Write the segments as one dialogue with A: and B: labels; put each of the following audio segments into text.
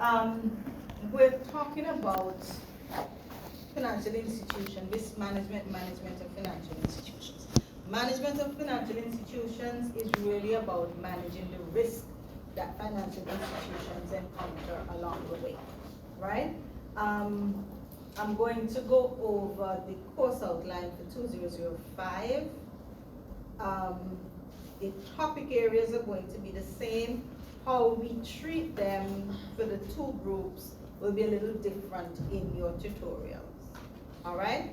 A: Um, we're talking about financial institution, risk management, management of financial institutions. Management of financial institutions is really about managing the risk that financial institutions encounter along the way, right? I'm going to go over the course outline for 2005. The topic areas are going to be the same. How we treat them for the two groups will be a little different in your tutorials. All right?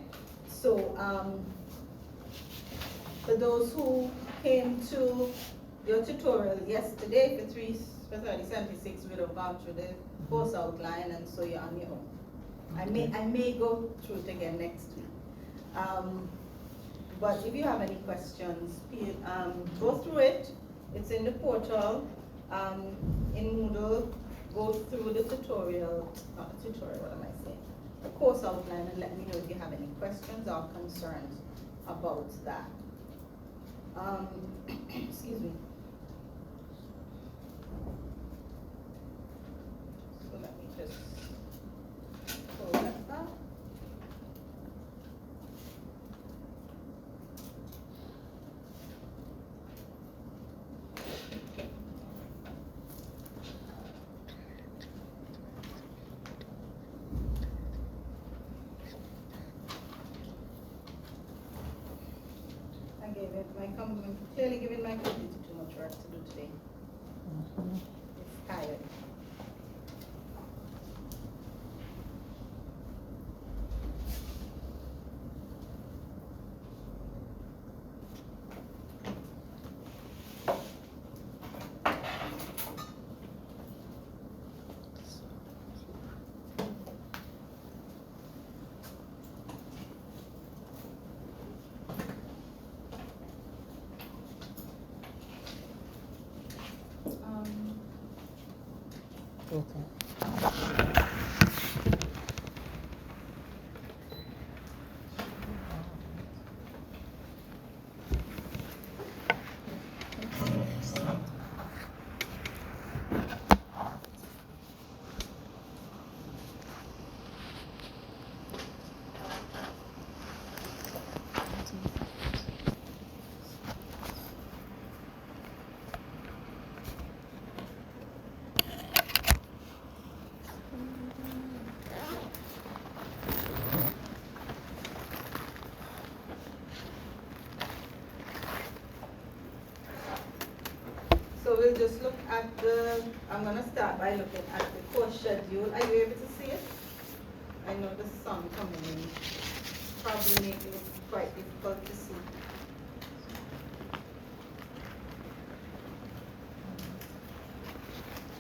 A: So for those who came to your tutorial yesterday for 3076, we would have gone through the course outline, and so you're on your own. I may go through it again next week. But if you have any questions, go through it. It's in the portal. In Moodle, go through the tutorial, not the tutorial, what am I saying? The course outline, and let me know if you have any questions or concerns about that. Excuse me. So let me just pull that up. I'm clearly giving my computer too much work to do today. It's tired. So we'll just look at I'm going to start by looking at the course schedule. Are you able to see it? I know the sun coming in probably making it quite difficult to see.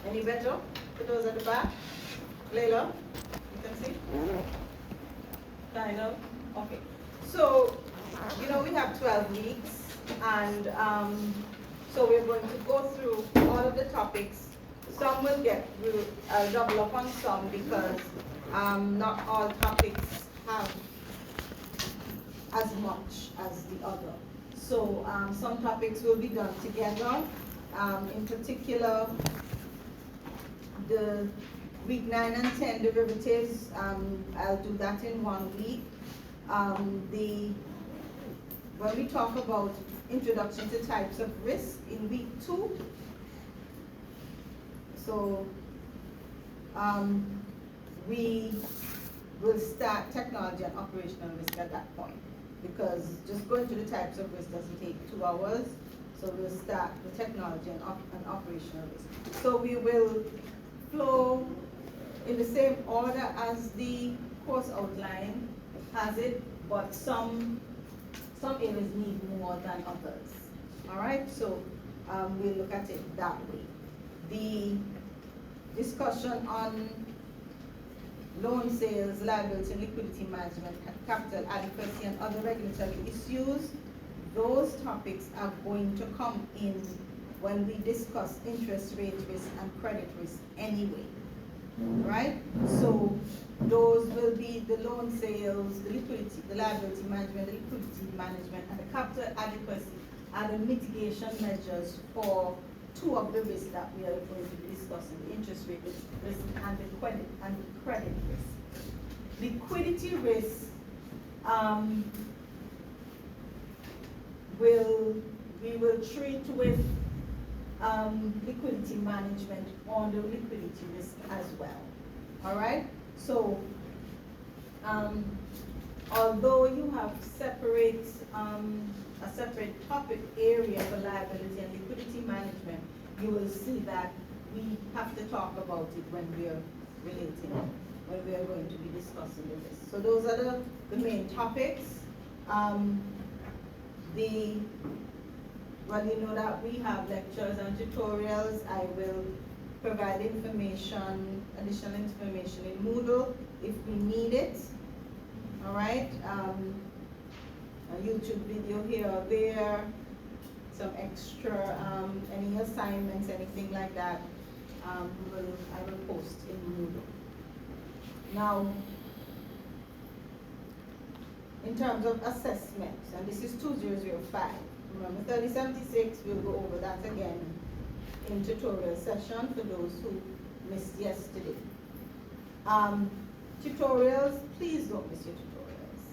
A: Any better for those at the back? Layla, you can see? Kind of? Okay. So, we have 12 weeks, and so we're going to go through all of the topics. Some will I'll double up on some because not all topics have as much as the other. So some topics will be done together. In particular, the week 9 and 10 derivatives, I'll do that in 1 week. When we talk about introduction to types of risk in week 2, so we will start technology and operational risk at that point, because just going through the types of risk doesn't take 2 hours. So we'll start the technology and operational risk. So we will flow in the same order as the course outline has it, but some areas need more than others. All right, so we'll look at it that way. The discussion on loan sales, liability and liquidity management, and capital adequacy and other regulatory issues, those topics are going to come in when we discuss interest rate risk and credit risk anyway, right? So those will be the loan sales, the liquidity, the liability management, the liquidity management, and the capital adequacy are the mitigation measures for two of the risks that we are going to be discussing, the interest rate risk and the credit risk. Liquidity risk we will treat with liquidity management on the liquidity risk as well. All right? So, although you have a separate topic area for liability and liquidity management, you will see that we have to talk about it when we are when we are going to be discussing the risk. So those are the main topics. Well, you know that we have lectures and tutorials. I will provide information, additional information in Moodle if we need it. All right, a YouTube video here or there, some extra, any assignments, anything like that, I will post in Moodle. Now, in terms of assessments, and this is 2005. Remember 3076, we'll go over that again in tutorial session for those who missed yesterday. Tutorials, please don't miss your tutorials.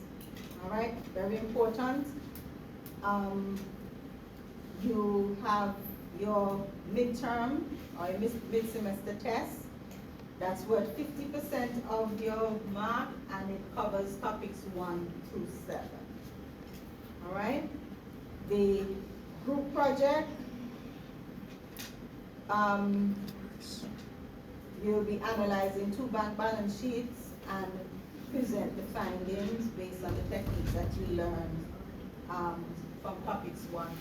A: All right, very important. You have your midterm or your mid-semester test. That's worth 50% of your mark, and it covers topics 1 through 7. All right. The group project, you'll be analyzing 2 bank balance sheets and present the findings based on the techniques that you learned from topics 1 to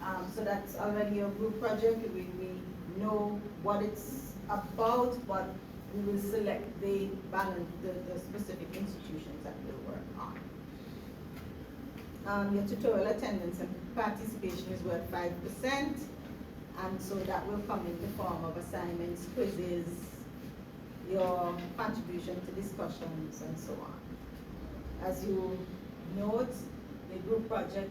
A: 8. So that's already a group project. We know what it's about, but we will select the specific institutions that we'll work on. Your tutorial attendance and participation is worth 5%, and so that will come in the form of assignments, quizzes, your contribution to discussions, and so on. As you note, the group project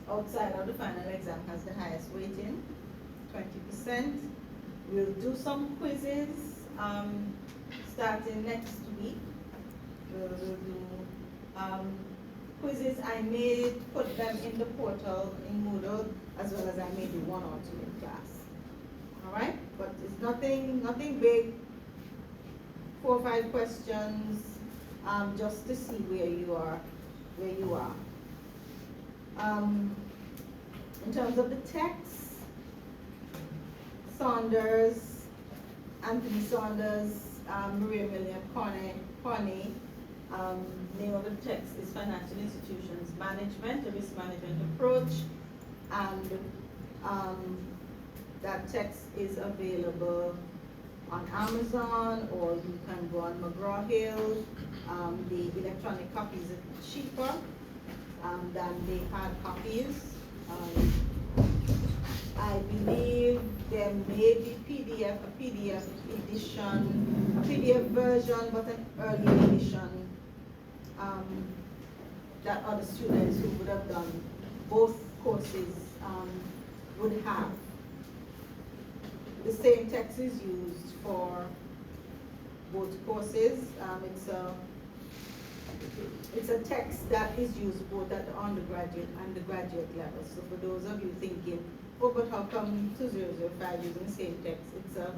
A: outside of the final exam has the highest weighting, 20%. We'll do some quizzes starting next week. We'll do quizzes. I may put them in the portal in Moodle, as well as I may do 1 or 2 in class. All right, but it's nothing big. 4 or 5 questions, just to see where you are. In terms of the text, Saunders, Anthony Saunders, Maria Millian Corney. Name of the text is Financial Institutions Management, a Risk Management Approach, and that text is available on Amazon, or you can go on McGraw-Hill. The electronic copies are cheaper than the hard copies. I believe there may be a PDF edition, a PDF version, but an early edition that other students who would have done both courses would have. The same text is used for both courses. It's a text that is used both at the undergraduate and the graduate level. So for those of you thinking, oh, but how come 2005 using the same text? It's a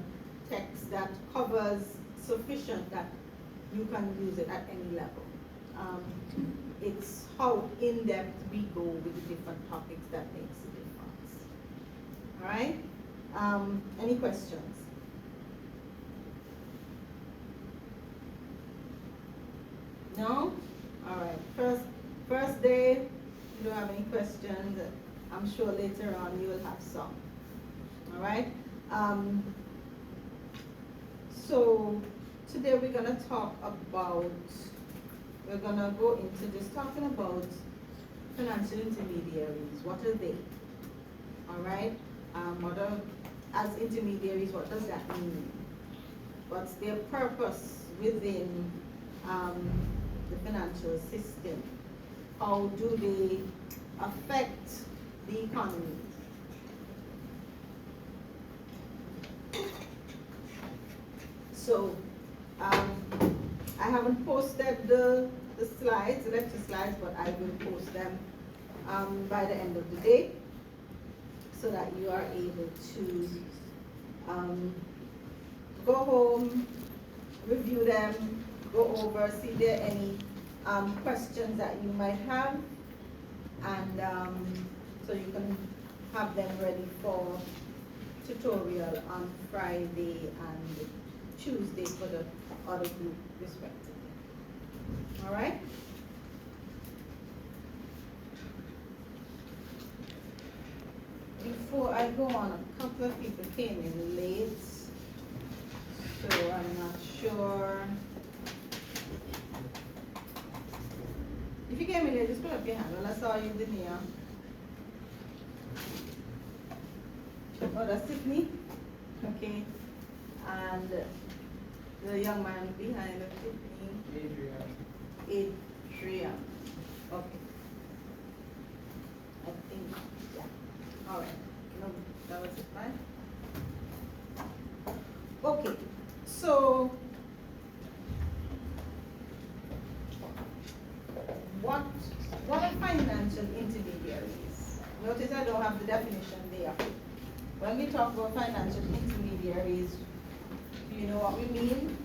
A: text that covers sufficient that you can use it at any level. It's how in-depth we go with the different topics that makes a difference. All right? Any questions? No? All right. First day, you don't have any questions. I'm sure later on you will have some. All right? So today we're going to talk about, we're going to go into just talking about financial intermediaries. What are they? All right? As intermediaries, what does that mean? What's their purpose within the financial system? How do they affect the economy? So, I haven't posted the slides, the lecture slides, but I will post them by the end of the day so that you are able to go home, review them, go over, see if there are any questions that you might have, and so you can have them ready for tutorial on Friday and Tuesday for the other group respectively. All right? Before I go on, a couple of people came in late, so I'm not sure. If you came in late, just put up your hand. Well, I saw you, didn't you? Oh, that's Tiffany? Okay. And the young man behind the Tiffany? Adrian. Okay. I think, yeah. All right. No, that was it, right? Okay. So, what are financial intermediaries? Notice I don't have the definition there. When we talk about financial intermediaries, do you know what we mean?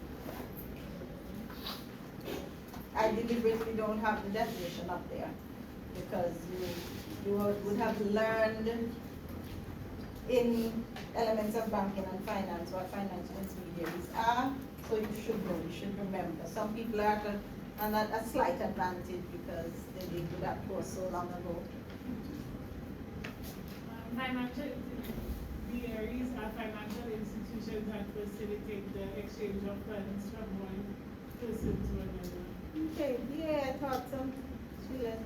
A: I deliberately don't have the definition up there because you would have learned in elements of banking and finance what financial intermediaries are, so you should know, you should remember. Some people are at a slight advantage because they did do that course so long ago.
B: Financial intermediaries are financial institutions that facilitate the exchange of funds from one person to another.
A: Okay, yeah, I thought some. She learned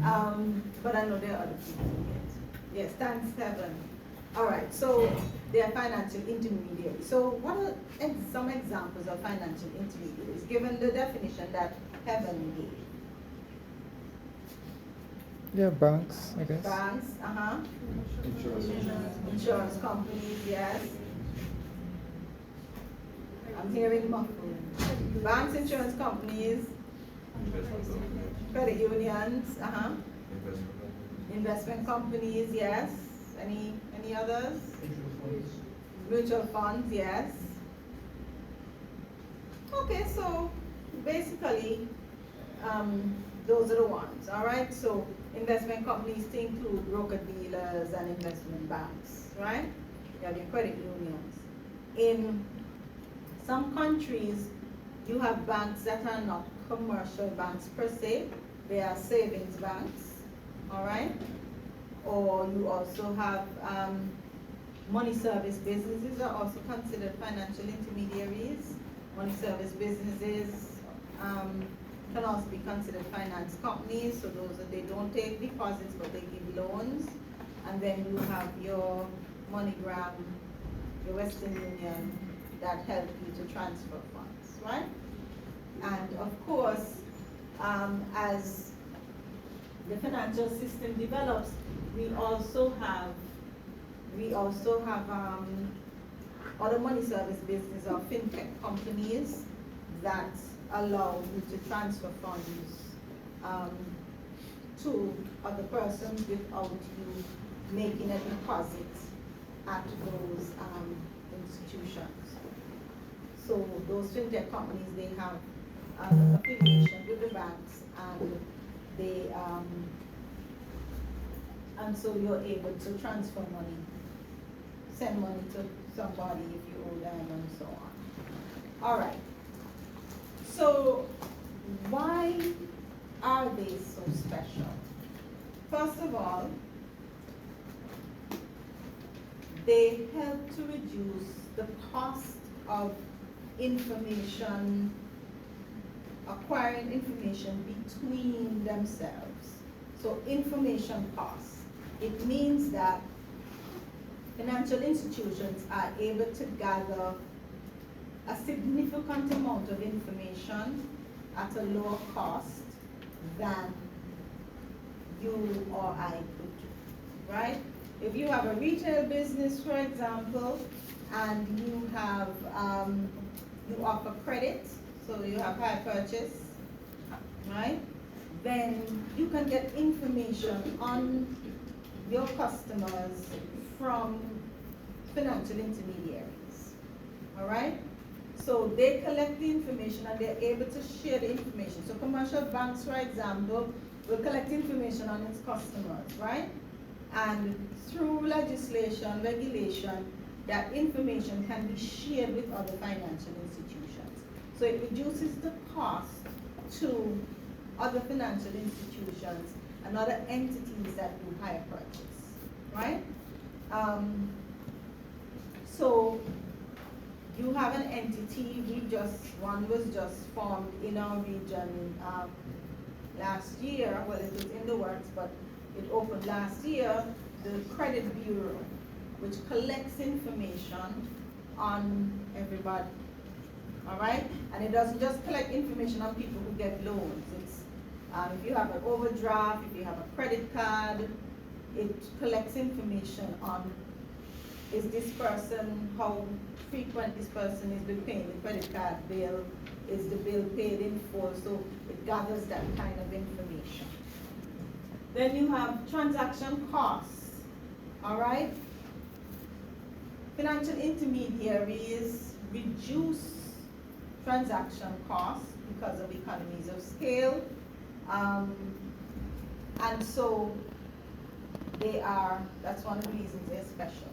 A: some. But I know there are other people. Yes, stand 7. All right, so they are financial intermediaries. So what are some examples of financial intermediaries, given the definition that Heaven gave?
C: Yeah, banks, I guess.
A: Banks, Insurance companies, yes. I'm hearing muffled. Banks, insurance companies, credit unions, investment companies, yes. Any others? Mutual funds, yes. Okay, so basically, those are the ones, all right? So investment companies to include broker dealers and investment banks, right? You have your credit unions. In some countries, you have banks that are not commercial banks per se. They are savings banks, all right? Or you also have money service businesses are also considered financial intermediaries. Money service businesses can also be considered finance companies. So those are, they don't take deposits, but they give loans. And then you have your MoneyGram, your Western Union, that help you to transfer funds, right? And of course, as the financial system develops, we also have other money service business or fintech companies that allow you to transfer funds to other persons without you making a deposit at those institutions. So those fintech companies, they have affiliation with the banks, and they and so you're able to transfer money, send money to somebody if you owe them, and so on. All right. So why are they so special? First of all, they help to reduce the cost of information, acquiring information between themselves. So information costs. It means that financial institutions are able to gather a significant amount of information at a lower cost than you or I could do, right? If you have a retail business, for example, and you have, you offer credit, so you have hire purchase, right? Then you can get information on your customers from financial intermediaries, all right? So they collect the information and they're able to share the information. So commercial banks, for example, will collect information on its customers, right? And through legislation, regulation, that information can be shared with other financial institutions. So it reduces the cost to other financial institutions and other entities that do hire purchase, right? So you have an entity, one was just formed in our region last year. Well, it was in the works, but it opened last year, the Credit Bureau, which collects information on everybody, all right? And it doesn't just collect information on people who get loans. It's if you have an overdraft, if you have a credit card, it collects information on, is this person, how frequent this person is been paying the credit card bill, is the bill paid in full, so it gathers that kind of information. Then you have transaction costs, all right? Financial intermediaries reduce transaction costs because of economies of scale, and so that's one of the reasons they're special.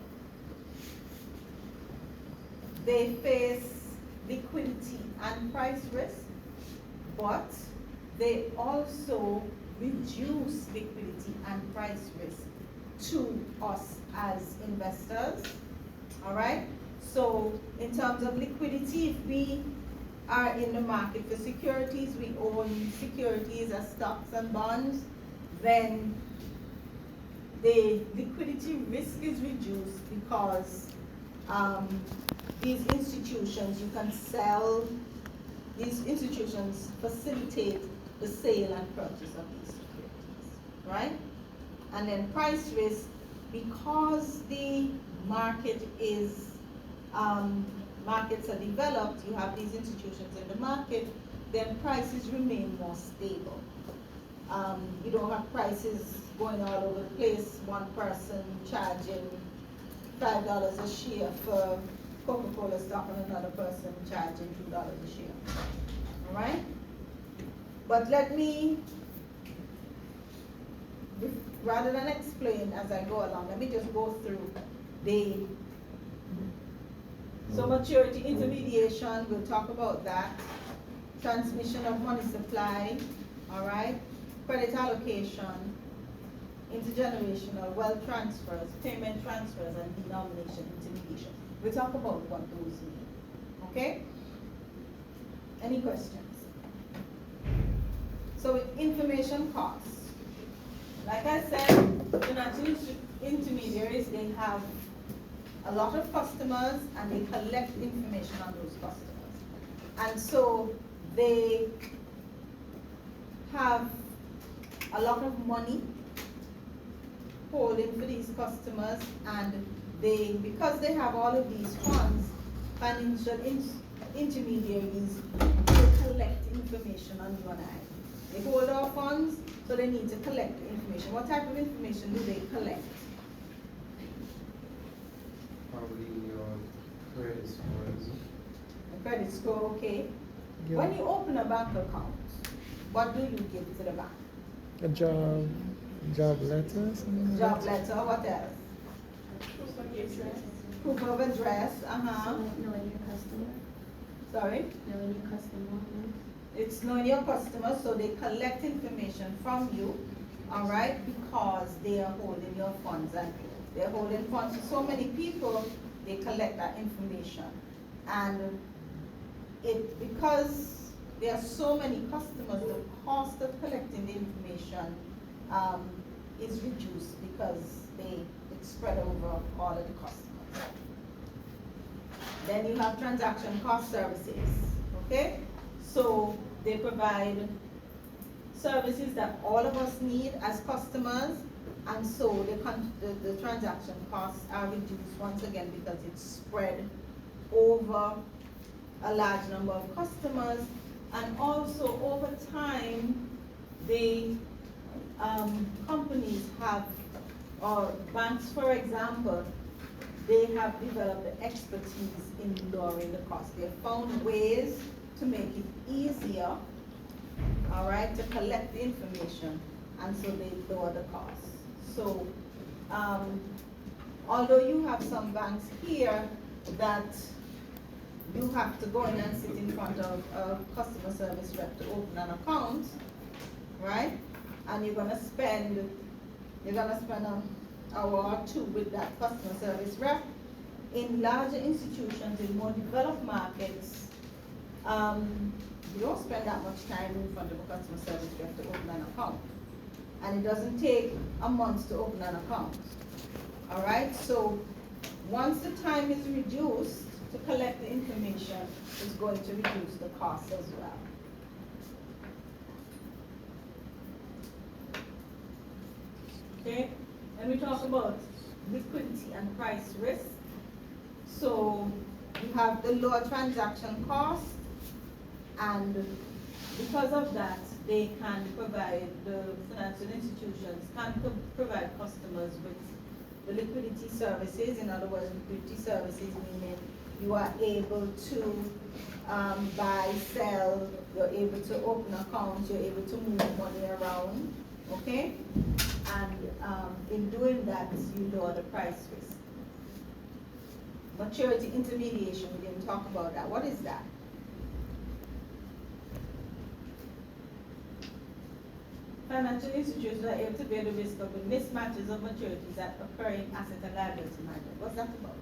A: They face liquidity and price risk, but they also reduce liquidity and price risk to us as investors, all right? So in terms of liquidity, if we are in the market for securities, we own securities as stocks and bonds, then the liquidity risk is reduced because these institutions, you can sell, these institutions facilitate the sale and purchase of these securities, right? And then price risk, because the market is, markets are developed, you have these institutions in the market, then prices remain more stable. You don't have prices going all over the place, one person charging $5 a share for Coca-Cola stock and another person charging $2 a share, all right? But let me, rather than explain as I go along, let me just go through so maturity intermediation, we'll talk about that. Transmission of money supply, all right? Credit allocation, intergenerational wealth transfers, payment transfers, and denomination intermediation. We'll talk about what those mean, okay? Any questions? So with information costs, like I said, financial intermediaries, they have a lot of customers and they collect information on those customers. And so they have a lot of money holding for these customers, and because they have all of these funds, financial intermediaries will collect information on you and I. They hold our funds, so they need to collect the information. What type of information do they collect?
D: Probably your credit scores.
A: A credit score, okay.
C: Yeah.
A: When you open a bank account, what do you give to the bank?
C: A job letter, something like
A: Job
C: that.
A: letter, what else? Proof of address,
E: Knowing your customer.
A: Sorry?
E: Knowing your customer.
A: It's knowing your customers, so they collect information from you, all right, because they are holding your funds, and they're holding funds for so many people, they collect that information. And because there are so many customers, the cost of collecting the information is reduced because it's spread over all of the customers. Then you have transaction cost services, okay? So they provide services that all of us need as customers, And so the transaction costs are reduced once again because it's spread over a large number of customers. And also over time, the companies have, or banks for example, they have developed the expertise in lowering the cost. They have found ways to make it easier, all right, to collect the information, and so they lower the cost. So, although you have some banks here that you have to go in and sit in front of a customer service rep to open an account, right? And you're gonna spend an hour or two with that customer service rep. In larger institutions, in more developed markets, you don't spend that much time in front of a customer service rep to open an account. And it doesn't take a month to open an account. All right, so once the time is reduced to collect the information, it's going to reduce the cost as well. Okay, and we talk about liquidity and price risk. So you have the lower transaction cost, and because of that, they can provide, the financial institutions can provide customers with the liquidity services. In other words, liquidity services meaning you are able to buy, sell, you're able to open accounts, you're able to move money around, okay? And in doing that, you lower the price risk. Maturity intermediation, we didn't talk about that. What is that? Financial institutions are able to bear the risk of the mismatches of maturities that occur in asset and liability management. What's that about?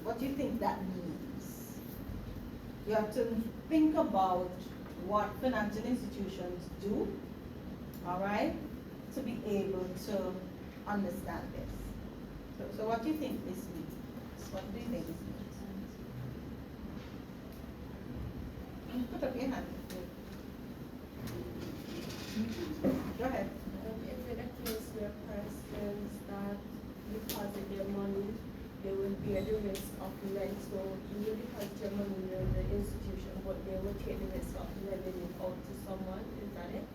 A: What do you think that means? You have to think about what financial institutions do, all right, to be able to understand this. So what do you think this means? What do you think this means? Put up your hand. Go ahead.
E: Is it a case where persons that deposit their money, they will bear the risk of lending? So you will deposit your money in the institution, but they will take the risk of lending it out to someone, is that it?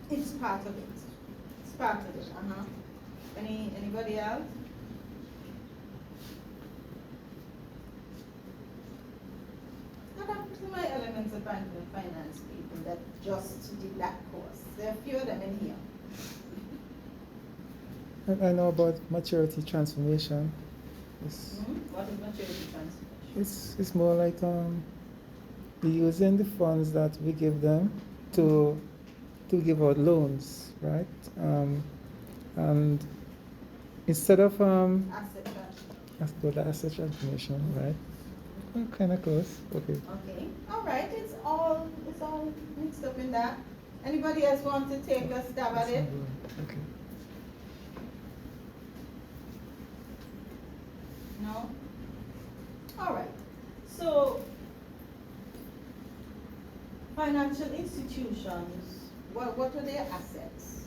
A: It's part of it. It's part of it. Anybody else? To my elements of banking and finance people that just did that course. There are a few of them in here.
C: I know about maturity transformation.
A: What is maturity transformation?
C: It's more like using the funds that we give them to give out loans, right? And instead of
A: Asset transformation.
C: let's go to asset transformation, right? Kind of close. Okay.
A: Okay. All right. It's all mixed up in that. Anybody else want to take a stab at it?
C: Okay.
A: No? All right. So, financial institutions, what are their assets?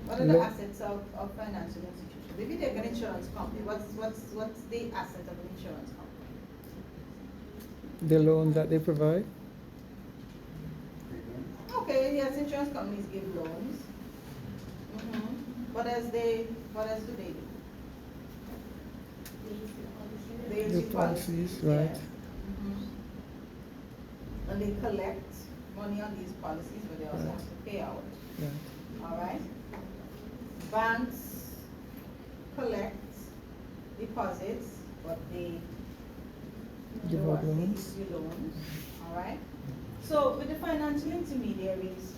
A: What are the assets of financial institutions? If you take an insurance company, what's the asset of an insurance company?
C: The loan that they provide.
A: Okay, yes, insurance companies give loans. What else do they do? They
C: The
A: issue
C: policies, right?
A: yes. And they collect money on these policies, but they also
C: Right.
A: have to pay out.
C: Yeah.
A: All right? Banks collect deposits, but they
C: Give out loans.
A: issue loans. All right? So with the financial intermediaries,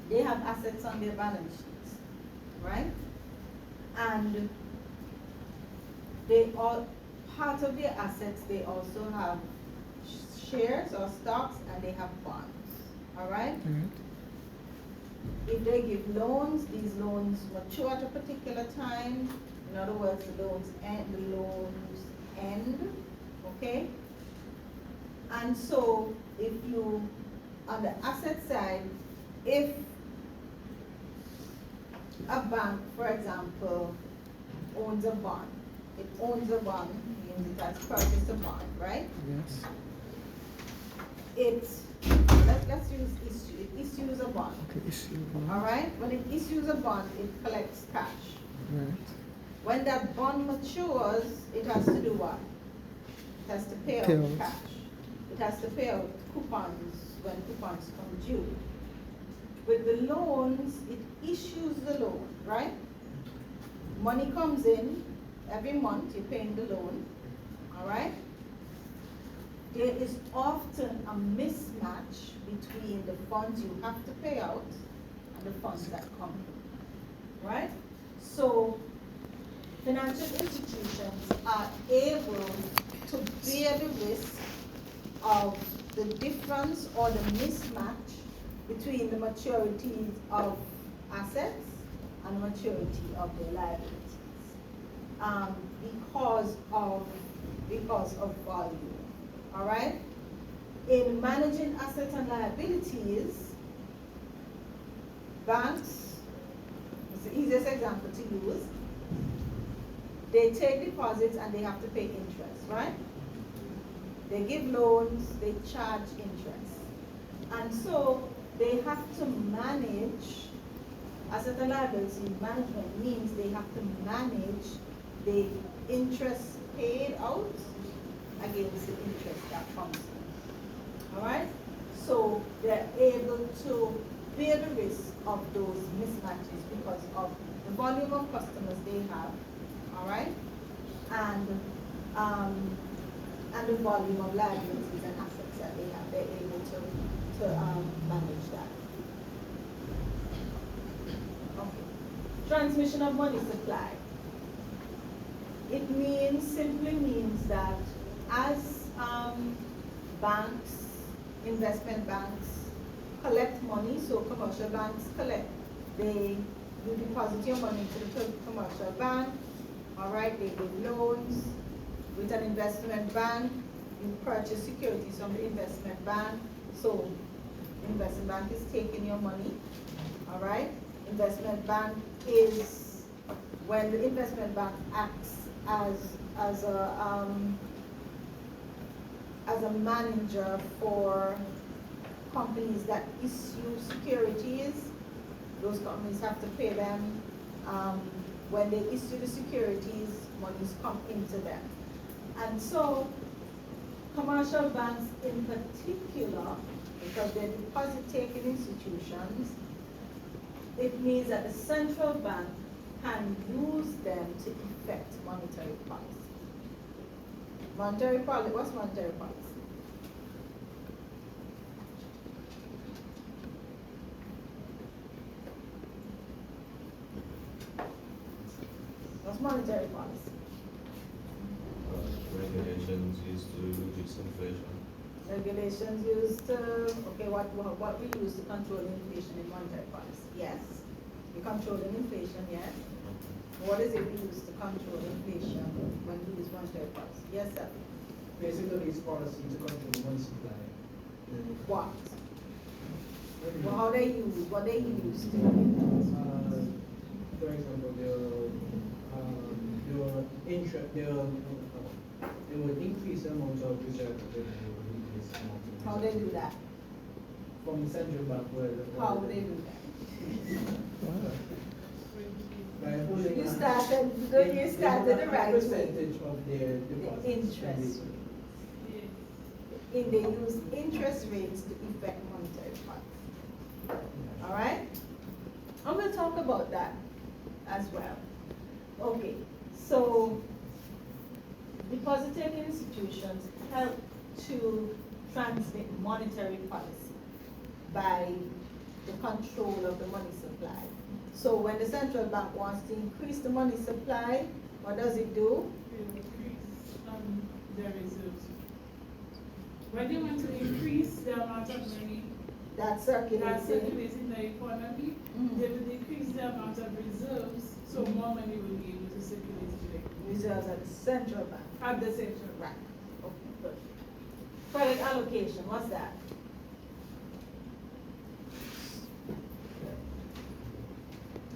A: they have assets on their balance sheets, right? And they all, part of their assets, they also have shares or stocks, and they have bonds. All right?
C: Right.
A: If they give loans, these loans mature at a particular time. In other words, the loans end, okay? And so if you, on the asset side, if a bank, for example, owns a bond, it owns a bond, means it has purchased a bond, right?
C: Yes.
A: Let's use issue, it issues a bond,
C: Okay, issue.
A: all right? When it issues a bond, it collects cash.
C: Right.
A: When that bond matures, it has to do what? It has to pay
C: Pay
A: out
C: out.
A: cash. It has to pay out coupons when coupons come due. With the loans, it issues the loan, right? Money comes in every month, you're paying the loan, all right? There is often a mismatch between the funds you have to pay out and the funds that come in, right? So financial institutions are able to bear the risk of the difference or the mismatch between the maturities of assets and maturity of their liabilities, because of value. All right. In managing assets and liabilities, banks, it's the easiest example to use. They take deposits and they have to pay interest, right? They give loans, they charge interest. And so they have to manage, asset and liability management means they have to manage the interest paid out against the interest that comes in. All right? So they're able to bear the risk of those mismatches because of the volume of customers they have, all right? And the volume of liabilities and assets that they have. They're able to manage that. Okay. Transmission of money supply. It simply means that as banks, investment banks collect money, so commercial banks collect, you deposit your money to the commercial bank, all right, they give loans. With an investment bank, you purchase securities from the investment bank, so investment bank is taking your money, all right? Investment bank is when the investment bank acts as a manager for companies that issue securities. Those companies have to pay them. When they issue the securities, monies come into them. And so commercial banks in particular, because they're deposit-taking institutions, it means that the central bank can use them to effect monetary policy. Monetary policy, what's monetary policy? What's monetary policy?
F: Regulations used to reduce inflation.
A: Regulations used to, okay, what we use to control inflation in monetary policy, yes. We controlling inflation, yes. What is it we use to control inflation when we use monetary policy? Yes, sir.
G: Basically, it's policy to control the money supply.
A: What? Well, how they use, what they use to
G: For example, they will increase the amount of reserve that they will increase the amount of
A: how they do that?
G: From the central bank where
A: How would they do that?
G: by holding
A: You
G: a-
A: started
G: they
A: the
G: hold a
A: right way.
G: percentage of their
A: The
G: deposits.
A: interest. They use interest rates to effect monetary policy. All right? I'm going to talk about that as well. Okay, so deposit-taking institutions help to transmit monetary policy by the control of the money supply. So when the central bank wants to increase the money supply, what does it do?
B: It increase their reserves. When they want to increase the amount of money
A: That circulates in.
B: in the economy,
A: Mhm.
B: they will decrease the amount of reserves, so more money will be able to circulate in the economy.
A: Reserves at the central bank.
B: At the central bank.
A: Right. Okay, good. Credit allocation, what's that?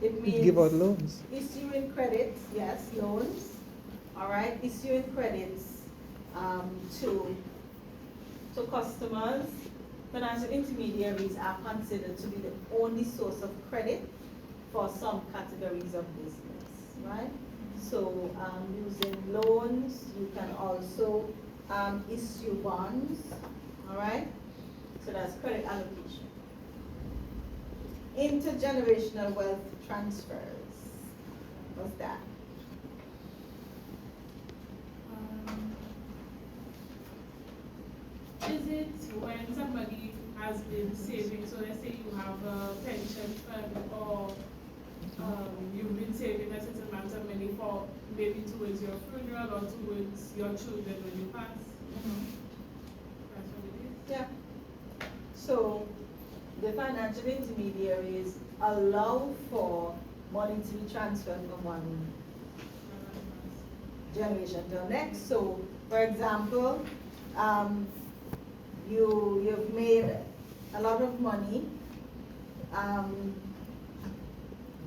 A: It means.
C: Give out loans.
A: Issuing credits, yes, loans, all right, issuing credits, to customers. Financial intermediaries are considered to be the only source of credit for some categories of business, right? So, using loans, you can also, issue bonds, all right? So that's credit allocation. Intergenerational wealth transfers. What's that?
B: Is it when somebody has been saving, so let's say you have a pension fund or you've been saving a certain amount of money for maybe towards your funeral or towards your children when you pass? That's what it is?
A: Yeah. So the financial intermediaries allow for money to be transferred from one generation to the next. So, for example, you've made a lot of money.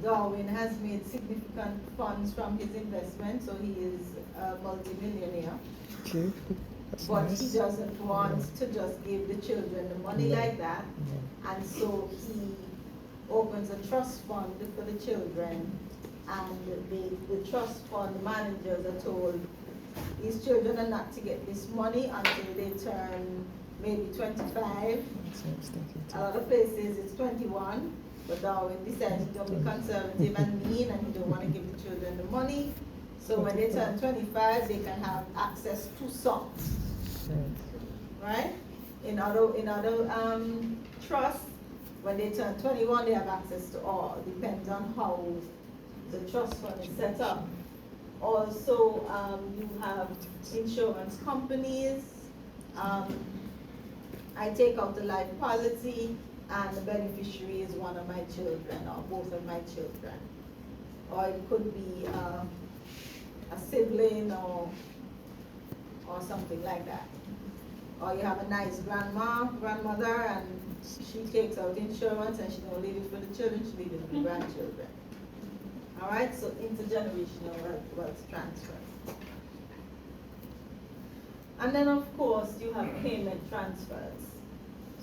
A: Darwin has made significant funds from his investment, so he is a multimillionaire.
C: Okay, that's
A: But
C: nice.
A: he doesn't want to just give the children the money like that. And so he opens a trust fund for the children, and the trust fund managers are told these children are not to get this money until they turn maybe 25.
C: That's what I was thinking too.
A: A lot of places it's 21, but Darwin decides he don't be conservative and mean, and he don't want to give the children the money. So when they turn 25, they can have access to some,
C: Right.
A: right? In other trusts, when they turn 21, they have access to all. Depends on how the trust fund is set up. Also, you have insurance companies. I take out the life policy, and the beneficiary is one of my children or both of my children. Or it could be a sibling or something like that. Or you have a nice grandmother, and she takes out insurance and she don't leave it for the children, she leaves it for the grandchildren. All right, so intergenerational wealth transfer. And then of course you have payment transfers.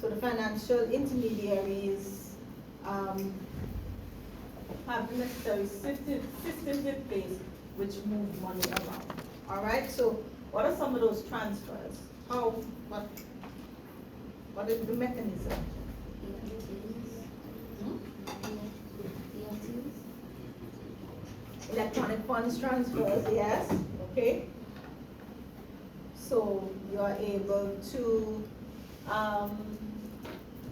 A: So the financial intermediaries have the necessary systems in place which move money around. All right, so what are some of those transfers? What is the mechanism? Electronic funds transfers, yes, okay. So you are able to,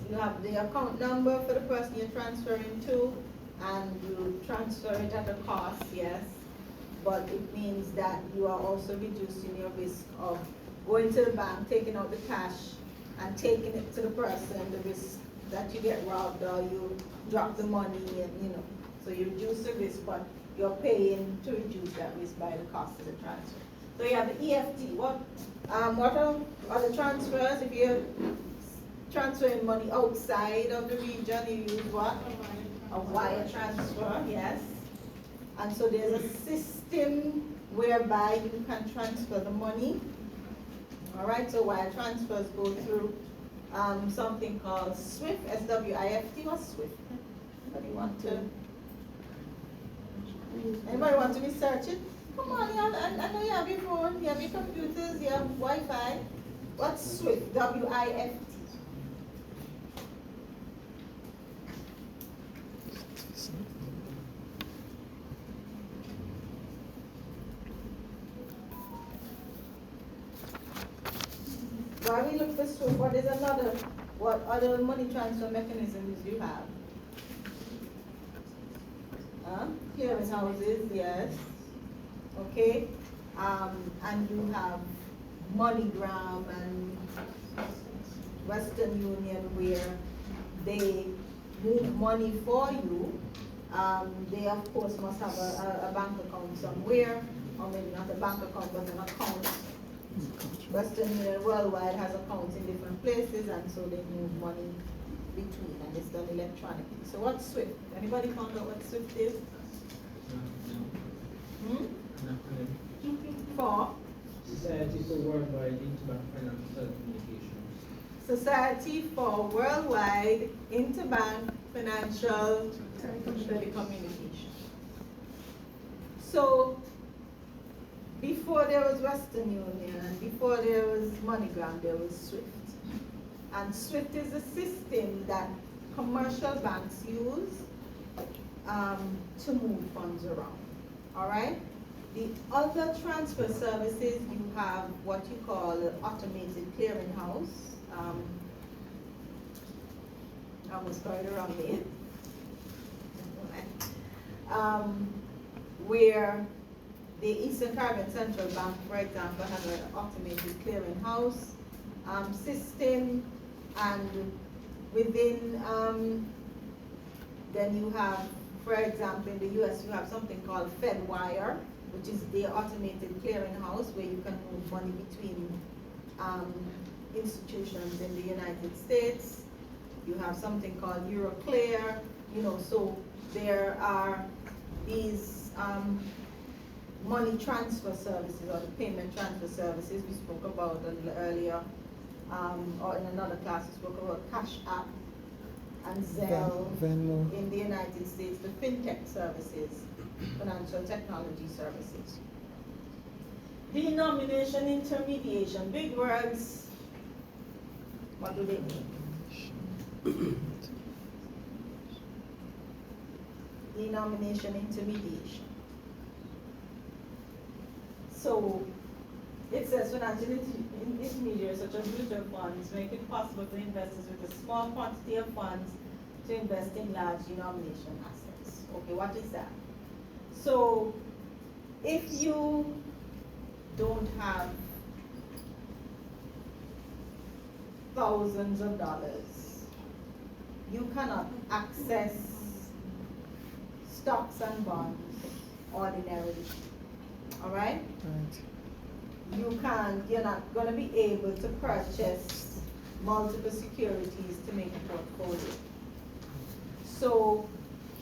A: you have the account number for the person you're transferring to, and you transfer it at a cost, yes. But it means that you are also reducing your risk of going to the bank, taking out the cash, and taking it to the person, the risk that you get robbed or you drop the money, and so you reduce the risk, but you're paying to reduce that risk by the cost of the transfer. So you have the EFT. What are the transfers? If you're transferring money outside of the region, you use what? A wire transfer, yes. And so there's a system whereby you can transfer the money. All right, so wire transfers go through something called SWIFT, S-W-I-F-T. What's SWIFT? Anybody want to research it? Come on, I know you have your phone, you have your computers, you have Wi-Fi. What's SWIFT? W-I-F-T. Why we look for SWIFT? What other money transfer mechanisms do you have? Clearing houses, yes. Okay. And you have MoneyGram and Western Union where they move money for you. They of course must have a bank account somewhere, or maybe not a bank account, but an account Western Union Worldwide has accounts in different places, and so they move money between, and it's done electronically. So what's SWIFT? Anybody found out what SWIFT is? Hmm? For
G: Society for Worldwide Interbank Financial Communications.
A: Society for Worldwide Interbank Financial Telecommunication. So before there was Western Union and before there was MoneyGram, there was SWIFT. And SWIFT is a system that commercial banks use to move funds around. All right? The other transfer services, you have what you call an automated clearinghouse. I almost got it wrong there. Where the Eastern Caribbean Central Bank, for example, has an automated clearinghouse system, and within, then you have, for example, in the US, you have something called FedWire, which is the automated clearinghouse where you can move money between institutions in the United States. You have something called Euroclear, so there are these money transfer services, or the payment transfer services we spoke about a little earlier, or in another class we spoke about Cash App and Zelle
C: Venmo.
A: in the United States, the fintech services, financial technology services. Denomination intermediation, big words, what do they mean? Denomination intermediation. So it says financial intermediaries such as mutual funds make it possible for investors with a small quantity of funds to invest in large denomination assets. Okay, what is that? So if you don't have thousands of dollars, you cannot access stocks and bonds ordinarily. All right?
C: Right.
A: You're not going to be able to purchase multiple securities to make a portfolio. So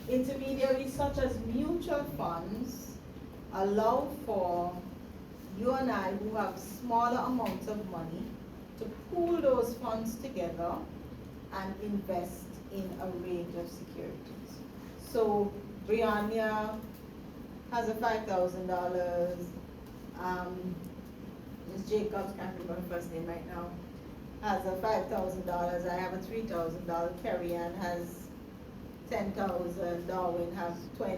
A: intermediaries such as mutual funds allow for you and I who have smaller amounts of money to pool those funds together and invest in a range of securities. So Brianna has a $5,000. Ms. Jacobs, can't remember her first name right now, has a $5,000. I have a $3,000. Carrie Ann has 10,000. Darwin has 20.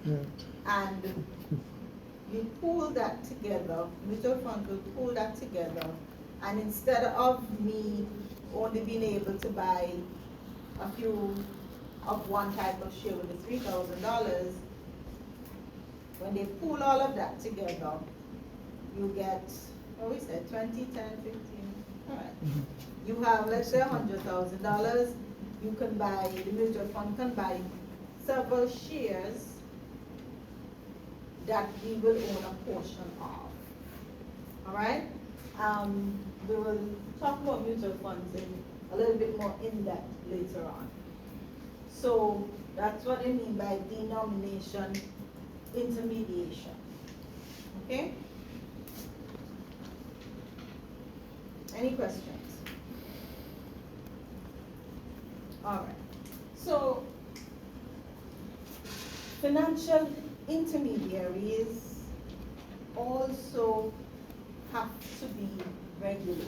C: Yeah.
A: And you pool that together. Mutual fund will pool that together. And instead of me only being able to buy a few of one type of share with the $3,000, when they pool all of that together, you get, what we said, 20, 10, 15, all right. You have, let's say, $100,000. You can buy, the mutual fund can buy several shares that we will own a portion of. All right? We will talk about mutual funds in a little bit more in depth later on. So that's what I mean by denomination intermediation. Okay? Any questions? All right. So financial intermediaries also have to be regulated,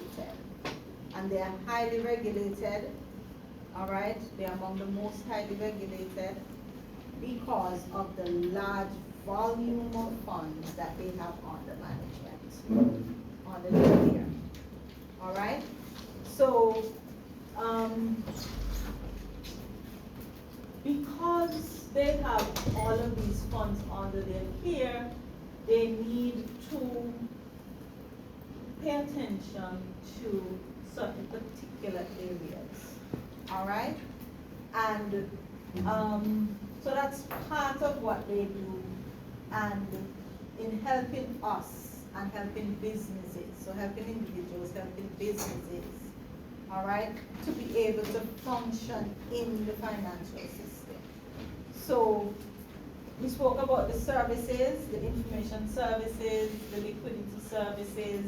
A: and they are highly regulated. All right, they are among the most highly regulated because of the large volume of funds that they have under management, under their care. All right, so because they have all of these funds under their care, they need to pay attention to certain particular areas. All right? And so that's part of what they do, and in helping us and helping businesses, so helping individuals, helping businesses, all right, to be able to function in the financial system. So we spoke about the services, the information services, the liquidity services.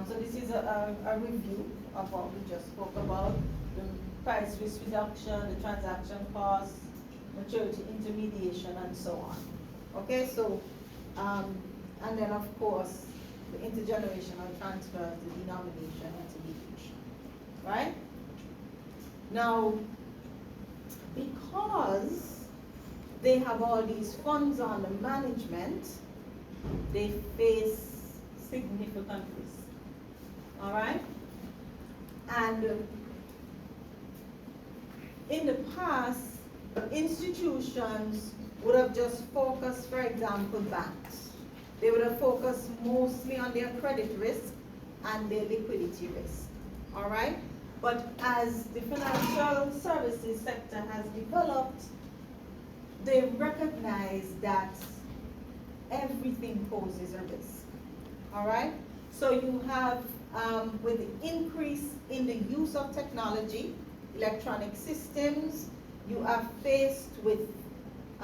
A: So this is a review of what we just spoke about, the price risk reduction, the transaction costs, maturity intermediation, and so on. Okay, so, and then of course, the intergenerational transfers, the denomination, intermediation, right? Now, because they have all these funds on the management, they face significant risk, all right? And in the past, institutions would have just focused, for example, banks. They would have focused mostly on their credit risk and their liquidity risk, all right? But as the financial services sector has developed, they recognize that everything poses a risk, all right? So you have, with the increase in the use of technology, electronic systems, you are faced with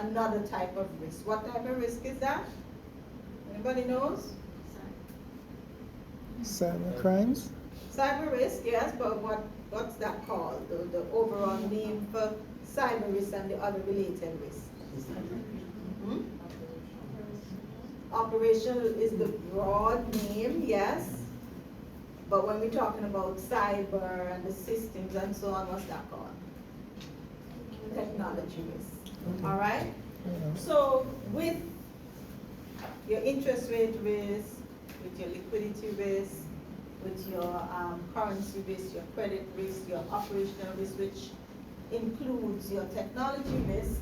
A: another type of risk. What type of risk is that? Anybody knows?
C: Cyber crimes?
A: Cyber risk, yes, but what's that called? The overall name for cyber risk and the other related risks. Hmm? Operational is the broad name, yes. But when we're talking about cyber and the systems and so on, what's that called? Technology risk. All right? So with your interest rate risk, with your liquidity risk, with your currency risk, your credit risk, your operational risk, which includes your technology risk,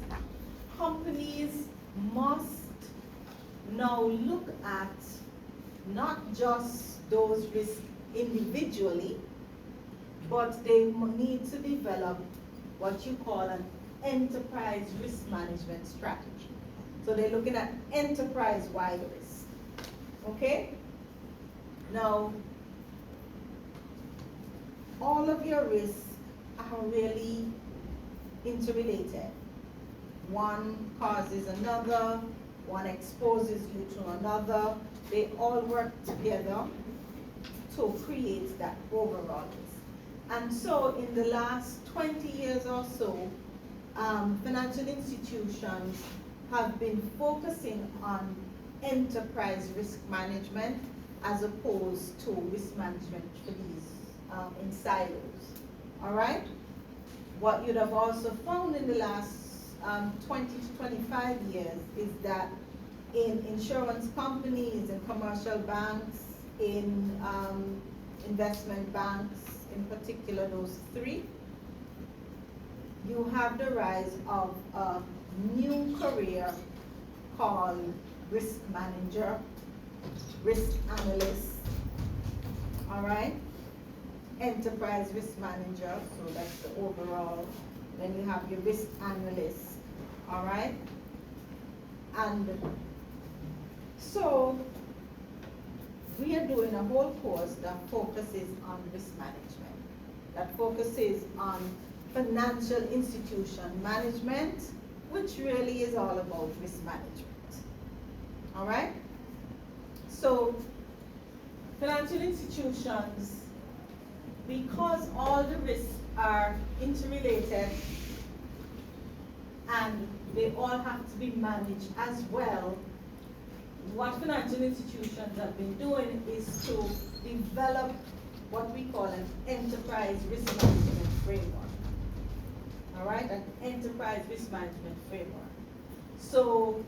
A: companies must now look at not just those risks individually, but they need to develop what you call an enterprise risk management strategy. So they're looking at enterprise-wide risk, okay? Now, all of your risks are really interrelated. One causes another, one exposes you to another. They all work together to create that overall risk. And so in the last 20 years or so, financial institutions have been focusing on enterprise risk management as opposed to risk management for these in silos, all right? What you'd have also found in the last 20 to 25 years is that in insurance companies, in commercial banks, in investment banks, in particular those three, you have the rise of a new career called risk manager, risk analyst, all right? Enterprise risk manager, so that's the overall. Then you have your risk analyst, all right? And so we are doing a whole course that focuses on risk management, that focuses on financial institution management, which really is all about risk management, all right? So financial institutions, because all the risks are interrelated and they all have to be managed as well, what financial institutions have been doing is to develop what we call an enterprise risk management framework. All right, an enterprise risk management framework. So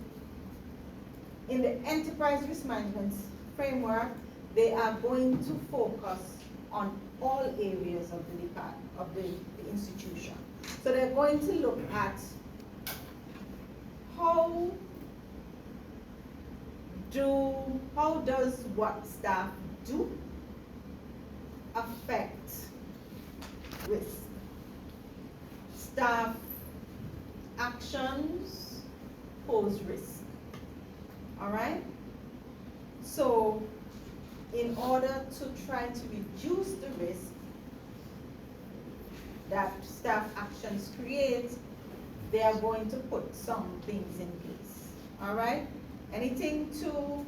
A: in the enterprise risk management framework, they are going to focus on all areas of the department, of the institution. So they're going to look at how does what staff do affect risk? Staff actions pose risk, all right? So, in order to try to reduce the risk that staff actions create, they are going to put some things in place. All right? Anything to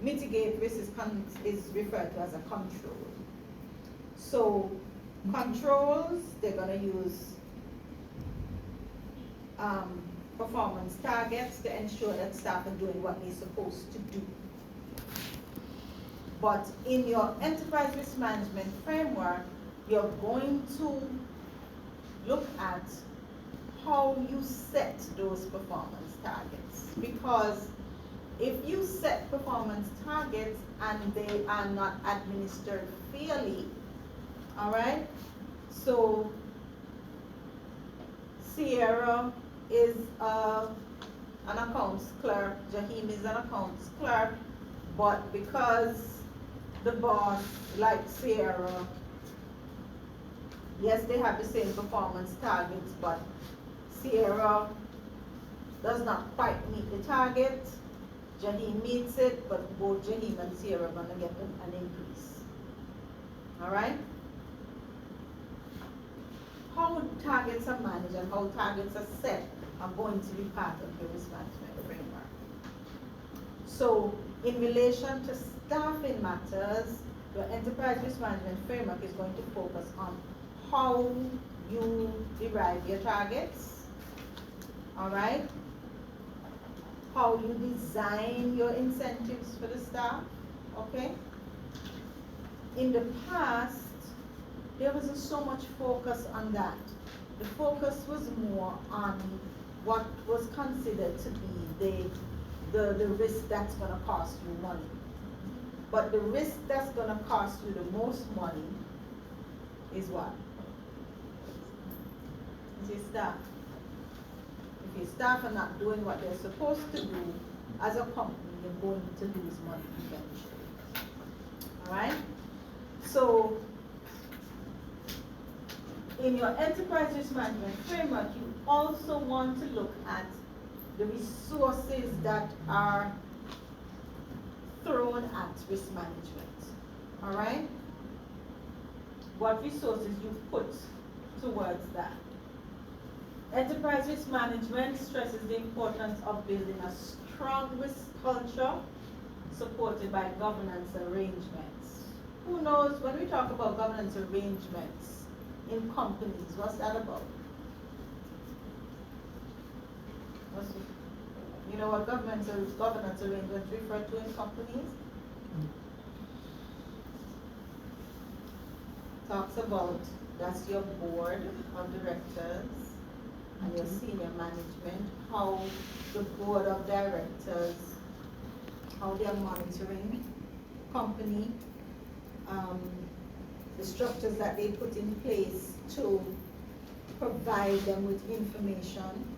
A: mitigate risk is referred to as a control. So, controls, they're going to use performance targets to ensure that staff are doing what they're supposed to do. But in your enterprise risk management framework, you're going to look at how you set those performance targets. Because if you set performance targets and they are not administered fairly, all right? So Sierra is an accounts clerk, Jahim is an accounts clerk, but because the boss, like Sierra, yes, they have the same performance targets, but Sierra does not quite meet the target. Jahim meets it, but both Jahim and Sierra are going to get an increase. All right? How targets are managed and how targets are set are going to be part of the risk management framework. So, in relation to staffing matters, your enterprise risk management framework is going to focus on how you derive your targets, all right? How you design your incentives for the staff, okay? In the past, there wasn't so much focus on that. The focus was more on what was considered to be the risk that's going to cost you money. But the risk that's going to cost you the most money is what? Is your staff. If your staff are not doing what they're supposed to do, as a company, you're going to lose money eventually. All right? So, in your enterprise risk management framework, you also want to look at the resources that are thrown at risk management. All right? What resources you put towards that. Enterprise risk management stresses the importance of building a strong risk culture supported by governance arrangements. Who knows, when we talk about governance arrangements in companies, what's that about? You know what governance arrangements refer to in companies? Talks about, that's your board of directors and your senior management, how the board of directors, how they are monitoring company, the structures that they put in place to provide them with information,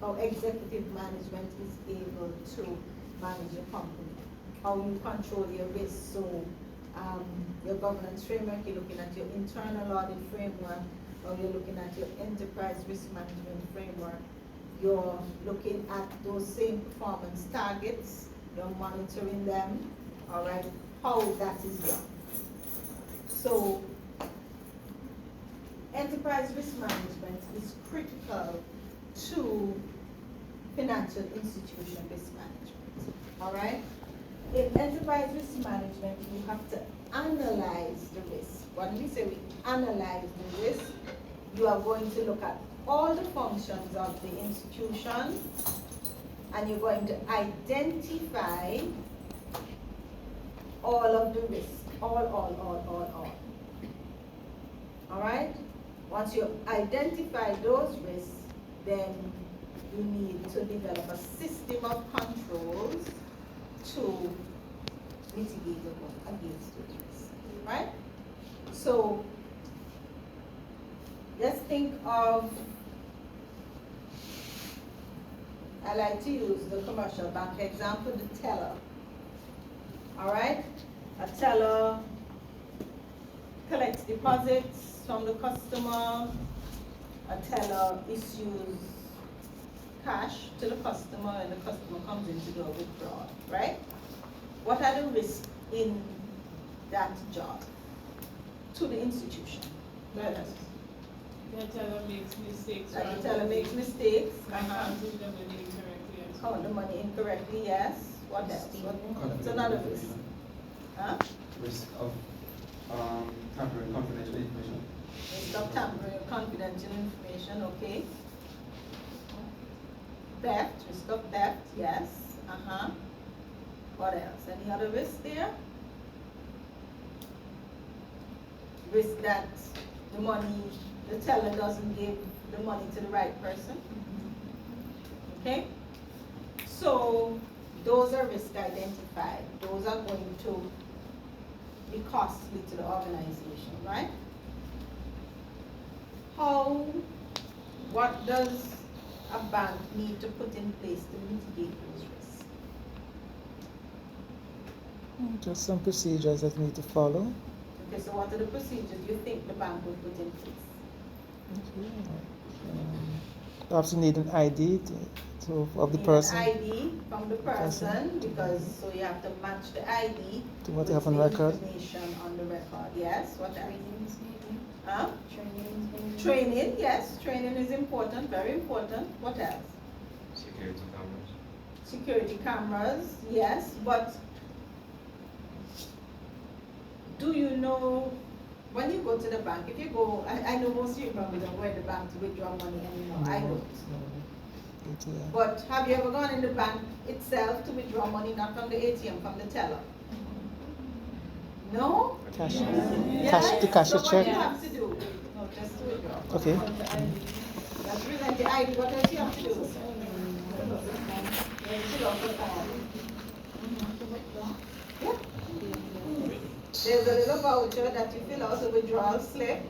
A: how executive management is able to manage your company, how you control your risk. So your governance framework, you're looking at your internal audit framework, or you're looking at your enterprise risk management framework. You're looking at those same performance targets, you're monitoring them, all right, how that is done. So enterprise risk management is critical to financial institution risk management, all right? In enterprise risk management, you have to analyze the risk. When we say we analyze the risk, you are going to look at all the functions of the institution and you're going to identify all of the risk, all. All right? Once you identify those risks, then you need to develop a system of controls to mitigate against those risks, right? So, let's think of, I like to use the commercial bank example, the teller. All right? A teller collects deposits from the customer. A teller issues cash to the customer and the customer comes in to do a withdrawal, right? what are the risks in that job to the institution?
B: That the teller makes mistakes.
A: That the teller makes mistakes,
B: Counting the money incorrectly. and so
A: count the money incorrectly, yes. What else? What's another risk? Huh?
D: Risk of tampering confidential information.
A: Risk of tampering confidential information, okay. Theft, risk of theft, yes. What else? Any other risk there? Risk that the money, the teller doesn't give the money to the right person. Okay? So those are risks identified. Those are going to be costly to the organization, right? What does a bank need to put in place to mitigate those risks?
C: Just some procedures that we need to follow.
A: Okay, so what are the procedures you think the bank will put in place?
C: Perhaps you need an ID of the
A: Need
C: person
A: an ID from the person, because so you have to match the ID
C: to what you
A: with
C: have on
A: the
C: record.
A: information on the record. Yes, what else? Huh?
E: Training.
A: Training, yes, training is important, very important. What else?
F: Security cameras.
A: Security cameras, yes, but do you know, when you go to the bank, if you go, I know most of you probably don't go to the bank to withdraw money anymore, I don't. But have you ever gone in the bank itself to withdraw money, not from the ATM, from the teller? No?
C: Cash.
A: Yes.
C: Cash to cash a
A: So what
C: check.
A: do you have to do? No, just to withdraw.
C: Okay.
A: That's present the ID, what else you have to do? Fill out the form. Yeah. There's a little voucher that you fill out, a withdrawal slip.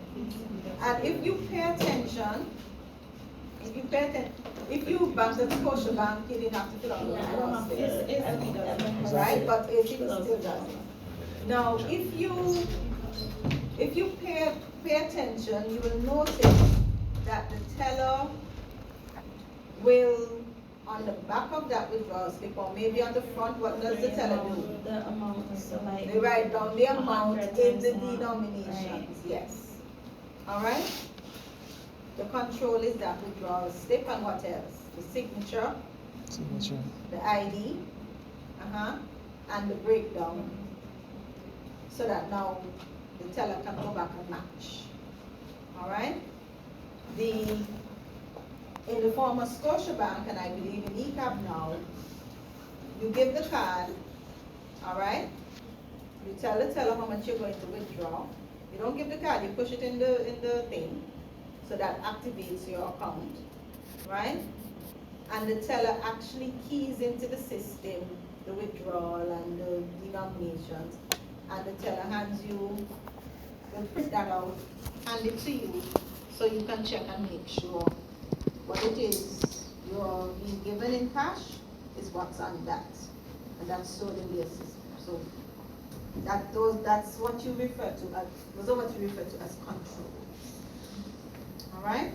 A: And if you pay attention, if you bank at Scotiabank, you didn't have to fill out the withdrawal slip. Right, but it still does. Now, if you pay attention, you will notice that the teller will, on the back of that withdrawal slip, or maybe on the front, what does the teller do?
E: The amount, so like.
A: They write down the amount
E: 100
A: in the
E: times more.
A: denominations, yes. All right? The control is that withdrawal slip, and what else? The signature, the ID, and the breakdown, so that now the teller can go back and match. All right? In the former Scotiabank, and I believe in ECAP now, you give the card, all right? You tell the teller how much you're going to withdraw. You don't give the card, you push it in the thing, so that activates your account, right? And the teller actually keys into the system the withdrawal and the denominations, and the teller hands you, will print that out, hand it to you, so you can check and make sure what it is you're being given in cash is what's on that, and that's stored in their system. So that's what you refer to as, those are what you refer to as controls. All right?